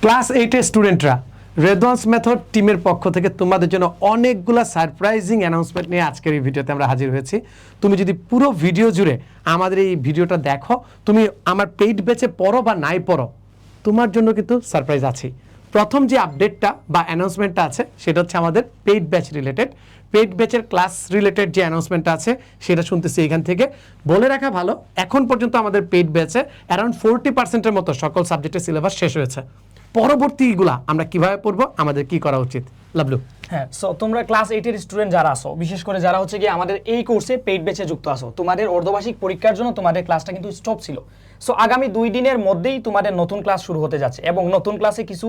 Class 8 এর স্টুডেন্টরা রেদওয়ান্স method টিমের পক্ষ থেকে তোমাদের জন্য অনেকগুলো সারপ্রাইজিং অ্যানাউন্সমেন্ট নিয়ে আজকের এই ভিডিওতে আমরা হাজির হয়েছি। তুমি যদি পুরো ভিডিও জুড়ে আমাদের এই ভিডিওটা দেখো, তুমি আমার পেইড ব্যাচে পড়ো বা নাই পড়ো, তোমার জন্য কিন্তু সারপ্রাইজ আছে। প্রথম যে আপডেটটা বা অ্যানাউন্সমেন্টটা আছে সেটা হচ্ছে আমাদের পেইড ব্যাচ রিলেটেড। পেইড ব্যাচের ক্লাস রিলেটেড যে অ্যানাউন্সমেন্টটা আছে সেটা শুনতেছি এখান থেকে। বলে রাখা ভালো, এখন পর্যন্ত আমাদের পেইড ব্যাচে অ্যারাউন্ড 40%-এর মতো সকল সাবজেক্টের সিলেবাস শেষ হয়েছে। পরবর্তীগুলা আমরা কিভাবে পড়বো, আমাদের কি করা উচিত? লাভলু। হ্যাঁ, সো তোমরা ক্লাস 8 এর স্টুডেন্ট যারা আসো, বিশেষ করে যারা হচ্ছে কি আমাদের এই কোর্সে পেইড ব্যাচে যুক্ত আসো, তোমাদের অর্ধবার্ষিক পরীক্ষার জন্য তোমাদের ক্লাসটা কিন্তু স্টপ ছিল। সো আগামী 2 দিনের মধ্যেই তোমাদের নতুন ক্লাস শুরু হতে যাচ্ছে এবং নতুন ক্লাসে কিছু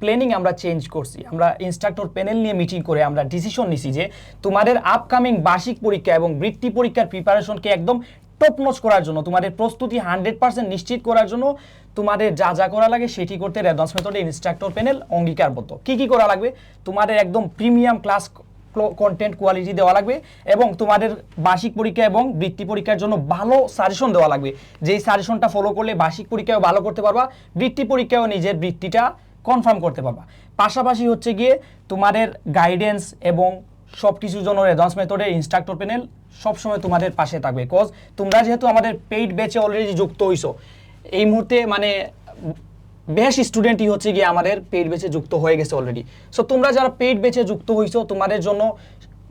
প্ল্যানিং আমরা চেঞ্জ করছি। আমরা ইনস্ট্রাক্টর প্যানেল নিয়ে মিটিং করে আমরা ডিসিশন নিছি যে তোমাদের আপকামিং বার্ষিক পরীক্ষা এবং বৃত্তি পরীক্ষার প্রিপারেশনকে একদম টপ নচ করার জন্য, তোমাদের প্রস্তুতি 100% নিশ্চিত করার জন্য তোমাদের যা যা করা লাগে সেটি করতে রেদওয়ান্স মেথডে ইনস্ট্রাক্টর প্যানেল অঙ্গীকারবদ্ধ। কি করা লাগবে? তোমাদের একদম প্রিমিয়াম ক্লাস কন্টেন্ট কোয়ালিটি দেওয়া লাগবে এবং তোমাদের বার্ষিক পরীক্ষা এবং বৃত্তি পরীক্ষার জন্য ভালো সাজেশন দেওয়া লাগবে, যেই সাজেশনটা ফলো করলে বার্ষিক পরীক্ষাও ভালো করতে পারবা, বৃত্তি পরীক্ষাও নিজের বৃত্তিটা কনফার্ম করতে পারবা। পাশাপাশি হচ্ছে গিয়ে তোমাদের গাইডেন্স এবং সব কিছুর জন্য রেদওয়ান্স মেথডের ইনস্ট্রাক্টর প্যানেল সবসময় তোমাদের পাশে থাকবে। কজ তোমরা যেহেতু আমাদের পেইড ব্যাচে অলরেডি যুক্ত হইছো, এই মুহূর্তে মানে বেশ স্টুডেন্টই হচ্ছে গিয়ে আমাদের পেইড ব্যাচে যুক্ত হয়ে গেছে অলরেডি। সো তোমরা যারা পেইড ব্যাচে যুক্ত হইছো, তোমাদের জন্য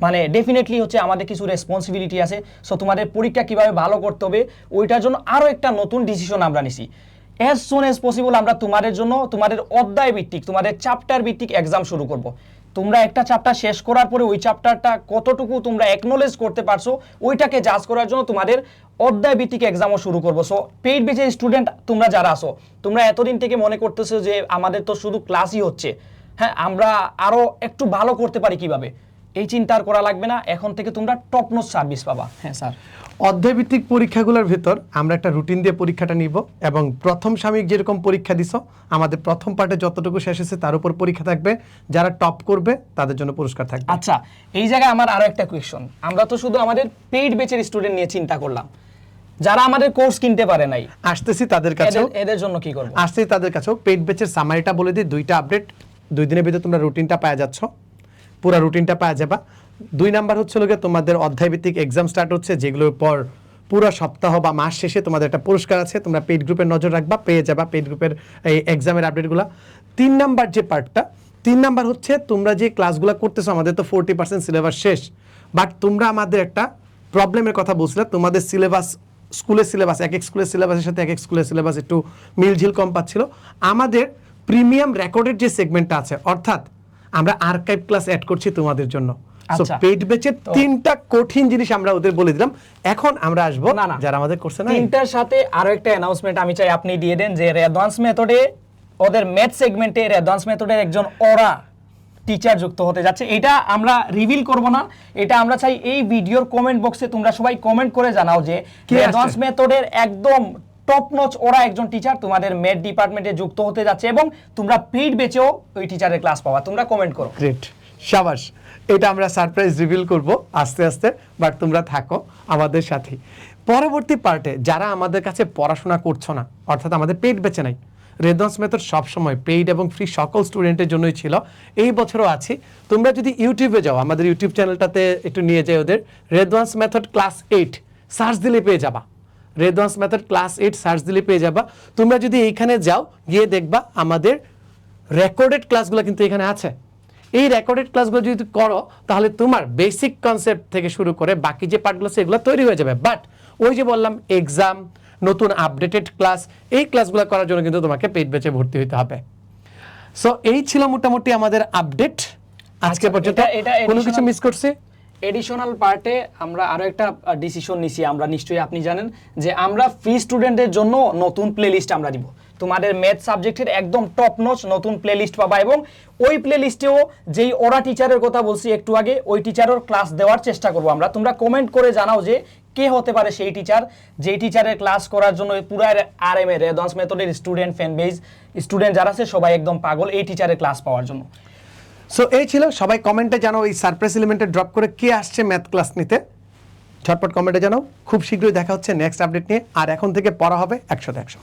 মানে ডেফিনেটলি হচ্ছে আমাদের কিছু রেসপন্সিবিলিটি আছে। সো তোমাদের পরীক্ষা কিভাবে ভালো করতে হবে ওইটার জন্য আরও একটা নতুন ডিসিশন আমরা নিছি। অ্যাজ সুন অ্যাজ পসিবল আমরা তোমাদের জন্য তোমাদের অধ্যায় ভিত্তিক, তোমাদের চ্যাপ্টার ভিত্তিক এক্সাম শুরু করব। তোমরা একটা চ্যাপ্টার শেষ করার পরে ওই চ্যাপ্টারটা কতটুকু তোমরা অ্যাকনোলেজ করতে পারছো ওইটাকে জাজ করার জন্য তোমাদের অধ্যায় ভিত্তিক এক্সামও শুরু করবো। সো পেইড ব্যাচের স্টুডেন্ট তোমরা যারা আসো, তোমরা এতদিন থেকে মনে করতেছো যে আমাদের তো শুধু ক্লাসই হচ্ছে, হ্যাঁ আমরা আরও একটু ভালো করতে পারি কিভাবে, এই চিন্তা আর করা লাগবে না। এখন থেকে তোমরা টপ নোচ সার্ভিস পাবা। হ্যাঁ স্যার, অধ্যায়ভিত্তিক পরীক্ষাগুলোর ভিতর আমরা একটা রুটিন দিয়ে পরীক্ষাটা নিব এবং প্রথম সাময়িক যেরকম পরীক্ষা দিছো, আমাদের প্রথম পার্টে যতটুকু শেষ হয়েছে তার উপর পরীক্ষা থাকবে। যারা টপ করবে তাদের জন্য পুরস্কার থাকবে। আচ্ছা, এই জায়গায় আমার আরো একটা কোয়েশ্চন। আমরা তো শুধু আমাদের পেইড ব্যাচের স্টুডেন্ট নিয়ে চিন্তা করলাম, যারা আমাদের কোর্স কিনতে পারে নাই, আসতেছি তাদের কাছে, এদের জন্য কি করব? আসতেছি তাদের কাছেও পেইড ব্যাচের সামারিটা বলে দিই। 2টা আপডেট, 2 দিনের ভিতরে তোমরা রুটিনটা পাওয়া যাচ্ছ, পুরো রুটিনটা পাওয়া যাবা। 2 নাম্বার হচ্ছে লোকে তোমাদের অধ্যায়ভিত্তিক এক্সাম স্টার্ট হচ্ছে, যেগুলোর পর পুরো সপ্তাহ বা মাস শেষে তোমাদের একটা পুরস্কার আছে। তোমরা পেইড গ্রুপের নজর রাখবা, পেয়ে যাবা পেইড গ্রুপের এই এক্সামের আপডেটগুলো। 3 নাম্বার যে পার্টটা, 3 নাম্বার হচ্ছে তোমরা যে ক্লাসগুলো করতেছো, আমাদের তো 40% সিলেবাস শেষ, বাট তোমরা আমাদের একটা প্রবলেমের কথা বলছিলে। তোমাদের সিলেবাস, স্কুলের সিলেবাস এক এক স্কুলের সিলেবাসের সাথে এক এক স্কুলের সিলেবাস একটু মিলঝিল কম পাচ্ছিল। আমাদের প্রিমিয়াম রেকর্ডের যে সেগমেন্টটা আছে, অর্থাৎ আমরা আর্কাইভ ক্লাস অ্যাড করছি তোমাদের জন্য। সো পেইড ব্যাচের 3টা কঠিন জিনিস আমরা ওদের বলে দিলাম। এখন আমরা আসবো যারা আমাদের কোর্সে না, 3টার সাথে আরো একটা অ্যানাউন্সমেন্ট আমি চাই আপনি দিয়ে দেন যে রেদওয়ান্স মেথডে ওদের ম্যাথ সেগমেন্টে রেদওয়ান্স মেথডের একজন ওরা টিচার যুক্ত হতে যাচ্ছে। এটা আমরা রিভিল করব না, এটা আমরা চাই এই ভিডিওর কমেন্ট বক্সে তোমরা সবাই কমেন্ট করে জানাও যে রেদওয়ান্স মেথডের একদম টপ নচ ওরা একজন টিচার তোমাদের ম্যাথ ডিপার্টমেন্টে যুক্ত হতে যাচ্ছে এবং তোমরা পেইড ব্যাচেও ওই টিচারের ক্লাস পাবা। তোমরা কমেন্ট করো। গ্রেট, শাবাশ। এটা আমরা সারপ্রাইজ রিভিল করব আস্তে আস্তে, বাট তোমরা থাকো আমাদের সাথে। পরবর্তী পার্টে যারা আমাদের কাছে পড়াশোনা করছো না, অর্থাৎ আমাদের পেইড ব্যাচে নাই, রেদওয়ান্স মেথড সবসময় পেইড এবং ফ্রি সকল স্টুডেন্টের জন্যই ছিল, এই বছরও আছি। তোমরা যদি ইউটিউবে যাও, আমাদের ইউটিউব চ্যানেলটাতে একটু নিয়ে যাই ওদের, রেদওয়ান্স মেথড ক্লাস 8 সার্চ দিলে পেয়ে যাবা। রেদওয়ান্স মেথড ক্লাস 8 সার্চ দিলে পেয়ে যাবা। তোমরা যদি এইখানে যাও, গিয়ে দেখবা আমাদের রেকর্ডেড ক্লাসগুলো কিন্তু এখানে আছে। এই রেকর্ডেড ক্লাসগুলো যদি করো, তাহলে তোমার বেসিক কনসেপ্ট থেকে শুরু করে বাকি যে পার্টগুলো আছে এগুলো তৈরি হয়ে যাবে। বাট ওই যে বললাম, এক্সাম, নতুন আপডেটেড ক্লাস, এই ক্লাসগুলো করার জন্য কিন্তু তোমাকে পেইড ব্যাচে ভর্তি হতে হবে। সো এই ছিল মোটামুটি আমাদের আপডেট আজকে পর্যন্ত। কোনো কিছু মিস করছি? এডিশনাল পার্টে আমরা আরো একটা ডিসিশন নিছি। আমরা নিশ্চয়ই আপনি জানেন যে আমরা ফ্রি স্টুডেন্টদের জন্য নতুন প্লেলিস্ট আমরা দিব। তোমাদের ম্যাথ সাবজেক্টের একদম টপ নচ নতুন প্লেলিস্ট পাবা এবং ওই প্লেলিস্টেও যেই ওরা টিচারের কথা বলছি একটু আগে, ওই টিচারের ক্লাস দেওয়ার চেষ্টা করব আমরা। তোমরা কমেন্ট করে জানাও যে কে হতে পারে সেই টিচার, যেই টিচারের ক্লাস করার জন্য পুরো আরএমএ রেদওয়ান্স মেথডের স্টুডেন্ট ফ্যান বেজ, স্টুডেন্ট যারা আছে সবাই একদম পাগল এই টিচারের ক্লাস পাওয়ার জন্য। সো এই ছিল, সবাই কমেন্টে জানাও এই সারপ্রাইজ এলিমেন্টে ড্রপ করে কে আসছে ম্যাথ ক্লাস নিতে। ঝটপট কমেন্টে জানাও। খুব শীঘ্রই দেখা হচ্ছে নেক্সট আপডেট নিয়ে। আর এখন থেকে পড়া হবে 100-100।